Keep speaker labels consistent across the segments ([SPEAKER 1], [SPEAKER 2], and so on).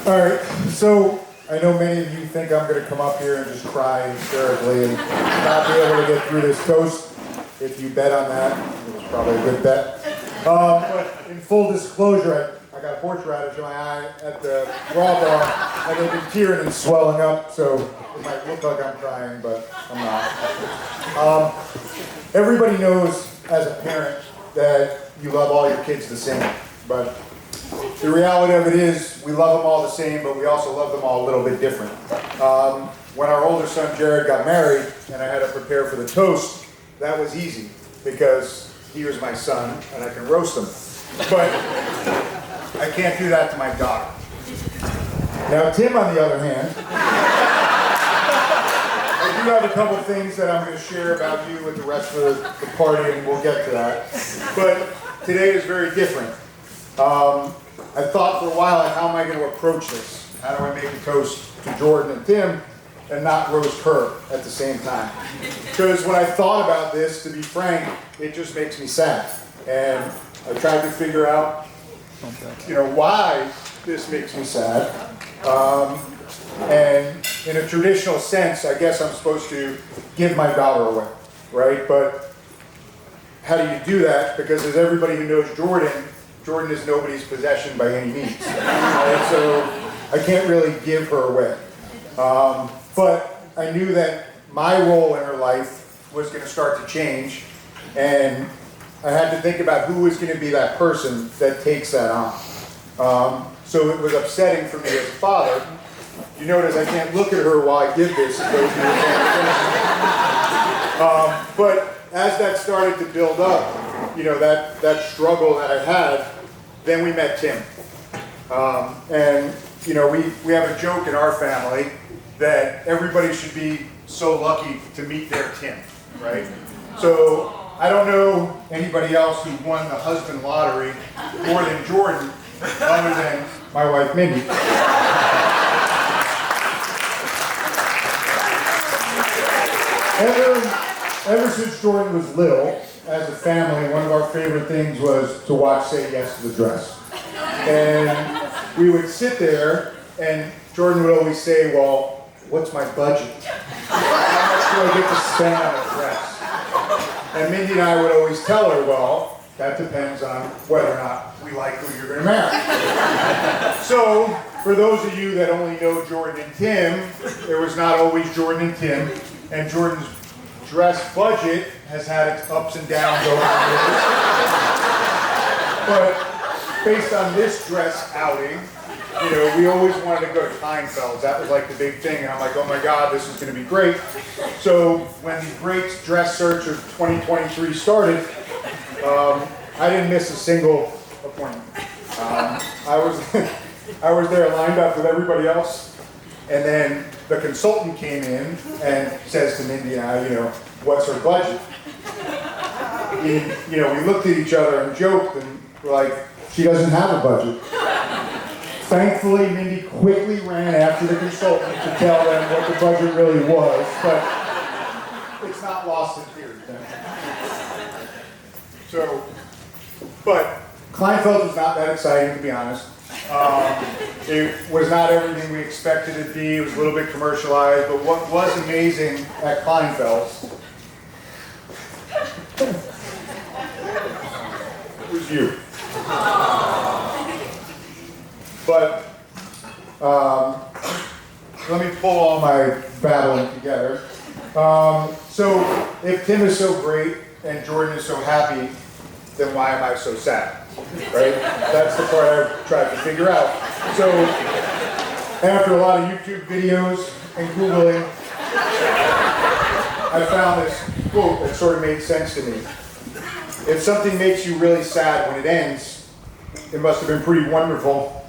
[SPEAKER 1] All right, so I know many of you think I'm going to come up here and just cry hysterically and not be able to get through this toast. If you bet on that, it was probably a good bet. But in full disclosure, I got horseradish in my eye at the raw bar, and they've been tearing and swelling up, so it might look like I'm crying, but I'm not. Everybody knows as a parent that you love all your kids the same, but the reality of it is we love them all the same, but we also love them all a little bit different. When our older son Jared got married and I had to prepare for the toast, that was easy because he was my son and I can roast him. But I can't do that to my daughter. Now Tim, on the other hand, I do have a couple things that I'm going to share about you with the rest of the party, and we'll get to that. But today is very different. I thought for a while, how am I going to approach this? How do I make a toast to Jordan and Tim and not roast her at the same time? Because when I thought about this, to be frank, it just makes me sad. And I tried to figure out, why this makes me sad. And in a traditional sense, I guess I'm supposed to give my daughter away, right? But how do you do that? Because as everybody who knows Jordan is nobody's possession by any means. Right? So I can't really give her away. But I knew that my role in her life was going to start to change, and I had to think about who was going to be that person that takes that on. So it was upsetting for me as a father. You notice I can't look at her while I give this. But as that started to build up, that struggle that I had, then we met Tim. And we have a joke in our family that everybody should be so lucky to meet their Tim, right? So I don't know anybody else who won the husband lottery more than Jordan, other than my wife Mindy. Ever since Jordan was little, as a family, one of our favorite things was to watch Say Yes to the Dress. And we would sit there, and Jordan would always say, well, what's my budget? How much do I get to spend on a dress? And Mindy and I would always tell her, well, that depends on whether or not we like who you're going to marry. So, for those of you that only know Jordan and Tim, there was not always Jordan and Tim, and Jordan's dress budget has had its ups and downs over the years. But based on this dress outing, we always wanted to go to Kleinfeld's. That was like the big thing, and I'm like, oh my God, this is going to be great. So when the great dress search of 2023 started, I didn't miss a single appointment. I was there lined up with everybody else, and then the consultant came in and says to Mindy and I, what's her budget? We looked at each other and joked, and we're like, she doesn't have a budget. Thankfully, Mindy quickly ran after the consultant to tell them what the budget really was, but it's not lost in theory. So, but Kleinfeld was not that exciting, to be honest. It was not everything we expected it to be. It was a little bit commercialized, but what was amazing at Kleinfeld's was you. But let me pull all my babbling together. So if Tim is so great and Jordan is so happy, then why am I so sad? Right? That's the part I've tried to figure out. So after a lot of YouTube videos and Googling, I found this quote that sort of made sense to me. If something makes you really sad when it ends, it must have been pretty wonderful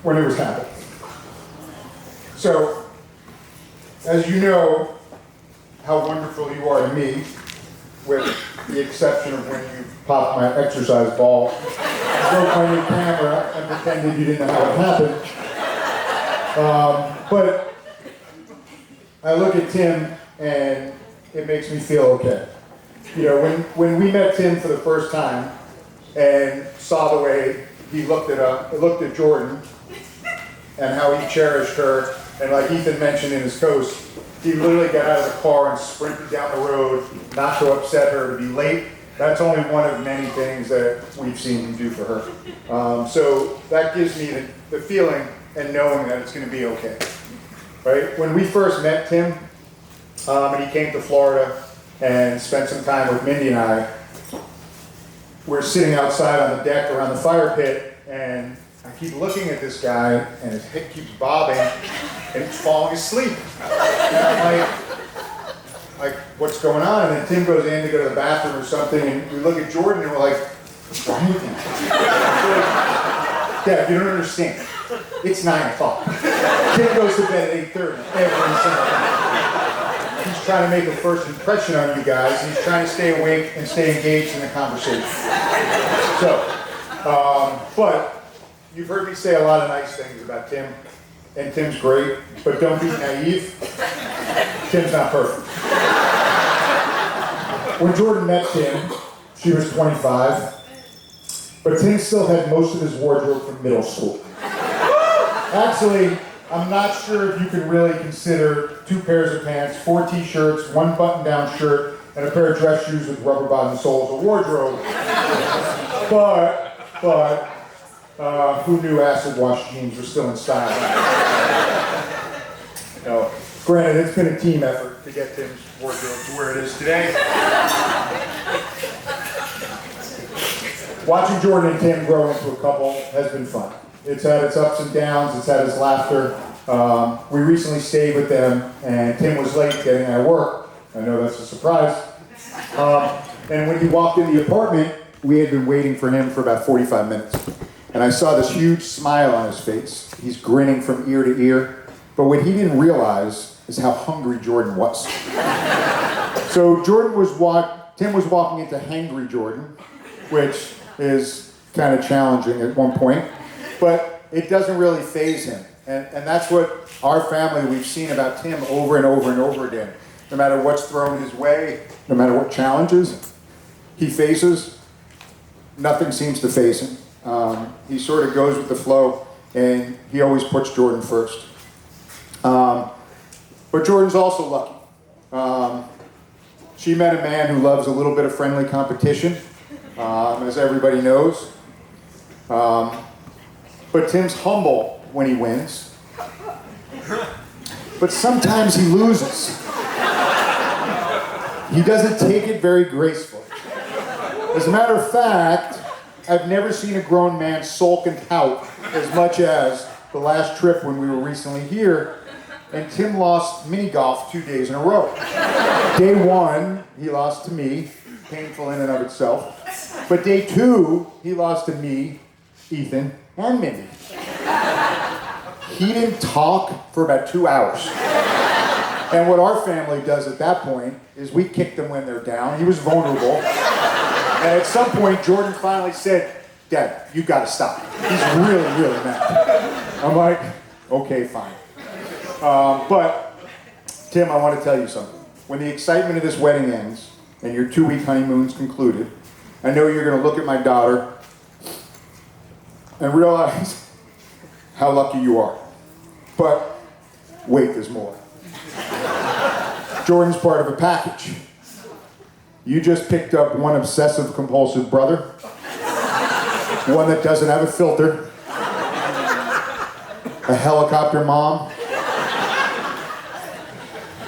[SPEAKER 1] when it was happening. So, as you know, how wonderful you are to me, with the exception of when you popped my exercise ball, broke my new camera, and pretended you didn't know how it happened. But I look at Tim, and it makes me feel okay. When we met Tim for the first time, and saw the way he looked at Jordan and how he cherished her. And like Ethan mentioned in his toast, he literally got out of the car and sprinted down the road, not to upset her, to be late. That's only one of many things that we've seen him do for her. So that gives me the feeling and knowing that it's going to be okay. Right? When we first met Tim, and he came to Florida and spent some time with Mindy and I, we're sitting outside on the deck around the fire pit, and I keep looking at this guy, and his head keeps bobbing, and he's falling asleep. And I'm like, what's going on? And then Tim goes in to go to the bathroom or something, and we look at Jordan, and we're like, what's wrong with him? Dad, you don't understand. It's 9 o'clock. Tim goes to bed at 8:30 every single night. He's trying to make a first impression on you guys, and he's trying to stay awake and stay engaged in the conversation. So, but you've heard me say a lot of nice things about Tim, and Tim's great, but don't be naive. Tim's not perfect. When Jordan met Tim, she was 25, but Tim still had most of his wardrobe from middle school. Actually, I'm not sure if you can really consider 2 pairs of pants, 4 t-shirts, 1 button-down shirt, and a pair of dress shoes with rubber bottom soles a wardrobe. But who knew acid wash jeans were still in style? No. Granted, it's been a team effort to get Tim's wardrobe to where it is today. Watching Jordan and Tim grow into a couple has been fun. It's had its ups and downs, it's had its laughter. We recently stayed with them, and Tim was late getting out of work. I know that's a surprise. And when he walked in the apartment, we had been waiting for him for about 45 minutes. And I saw this huge smile on his face. He's grinning from ear to ear. But what he didn't realize is how hungry Jordan was. So Tim was walking into Hangry Jordan, which is kind of challenging at one point. But it doesn't really faze him. And that's what our family, we've seen about Tim over and over and over again. No matter what's thrown his way, no matter what challenges he faces, nothing seems to faze him. He sort of goes with the flow, and he always puts Jordan first. But Jordan's also lucky. She met a man who loves a little bit of friendly competition, as everybody knows. But Tim's humble when he wins. But sometimes he loses. He doesn't take it very gracefully. As a matter of fact, I've never seen a grown man sulk and pout as much as the last trip when we were recently here, and Tim lost mini golf 2 days in a row. Day 1, he lost to me, painful in and of itself. But day 2, he lost to me, Ethan, and Mindy. He didn't talk for about 2 hours. And what our family does at that point is we kick them when they're down. He was vulnerable. And at some point, Jordan finally said, Dad, you gotta stop. He's really, really mad. I'm like, okay, fine. But, Tim, I want to tell you something. When the excitement of this wedding ends and your 2-week honeymoon's concluded, I know you're going to look at my daughter and realize how lucky you are. But wait, there's more. Jordan's part of a package. You just picked up one obsessive-compulsive brother, one that doesn't have a filter, a helicopter mom,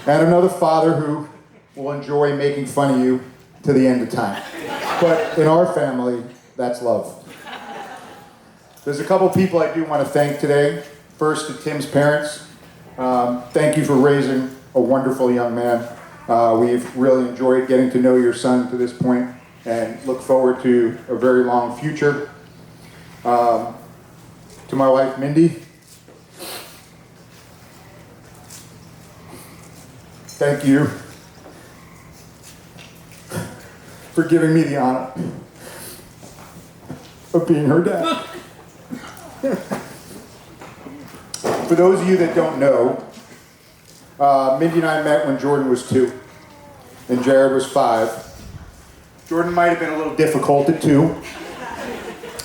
[SPEAKER 1] and another father who will enjoy making fun of you to the end of time. But in our family, that's love. There's a couple people I do want to thank today. First, to Tim's parents. Thank you for raising a wonderful young man. We've really enjoyed getting to know your son to this point and look forward to a very long future. To my wife, Mindy, thank you for giving me the honor of being her dad. For those of you that don't know, Mindy and I met when Jordan was 2 and Jared was 5. Jordan might have been a little difficult at 2.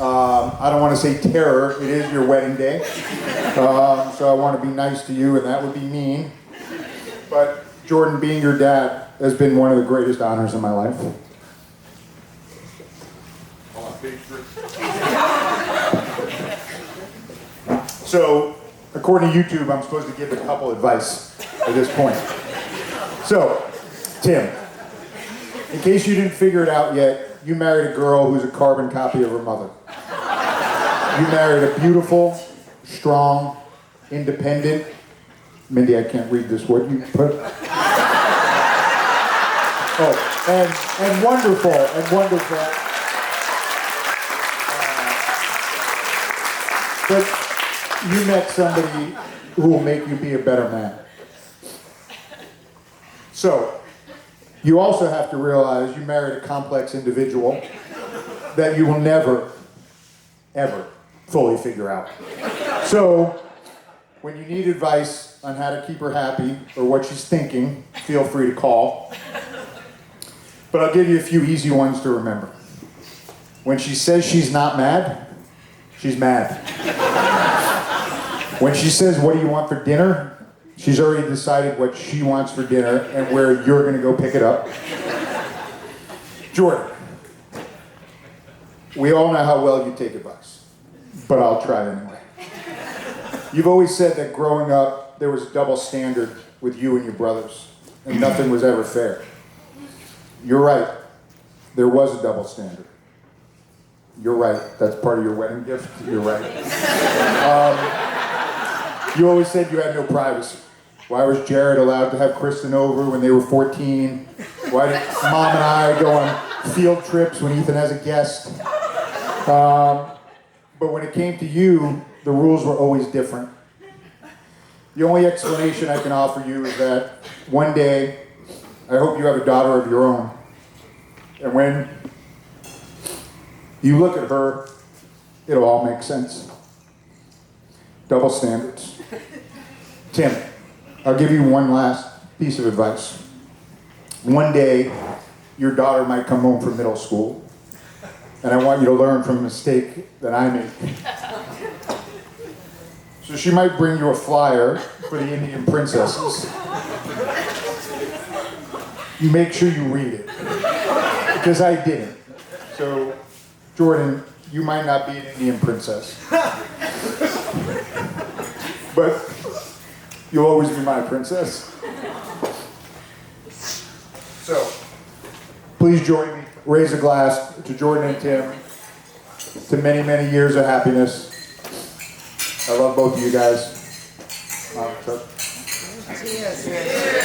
[SPEAKER 1] I don't want to say terror, it is your wedding day. So I want to be nice to you, and that would be mean. But Jordan, being your dad has been one of the greatest honors in my life. So, according to YouTube, I'm supposed to give a couple advice at this point. So, Tim, in case you didn't figure it out yet, you married a girl who's a carbon copy of her mother. You married a beautiful, strong, independent, Mindy, I can't read this, what you put? Oh, and wonderful, but you met somebody who will make you be a better man. So, you also have to realize you married a complex individual that you will never, ever fully figure out. So, when you need advice on how to keep her happy or what she's thinking, feel free to call. But I'll give you a few easy ones to remember. When she says she's not mad, she's mad. When she says, "What do you want for dinner?" she's already decided what she wants for dinner and where you're going to go pick it up. Jordan, we all know how well you take advice, but I'll try anyway. You've always said that growing up, there was a double standard with you and your brothers, and nothing was ever fair. You're right. There was a double standard. You're right. That's part of your wedding gift. You're right. You always said you had no privacy. Why was Jared allowed to have Kristen over when they were 14? Why did Mom and I go on field trips when Ethan has a guest? But when it came to you, the rules were always different. The only explanation I can offer you is that one day, I hope you have a daughter of your own. And when you look at her, it'll all make sense. Double standards. Tim, I'll give you one last piece of advice. One day, your daughter might come home from middle school, and I want you to learn from a mistake that I made. So she might bring you a flyer for the Indian princesses. You make sure you read it, because I didn't. So, Jordan, you might not be an Indian princess, but you'll always be my princess. So, please join me. Raise a glass to Jordan and Tim, to many, many years of happiness. I love both of you guys. Cheers.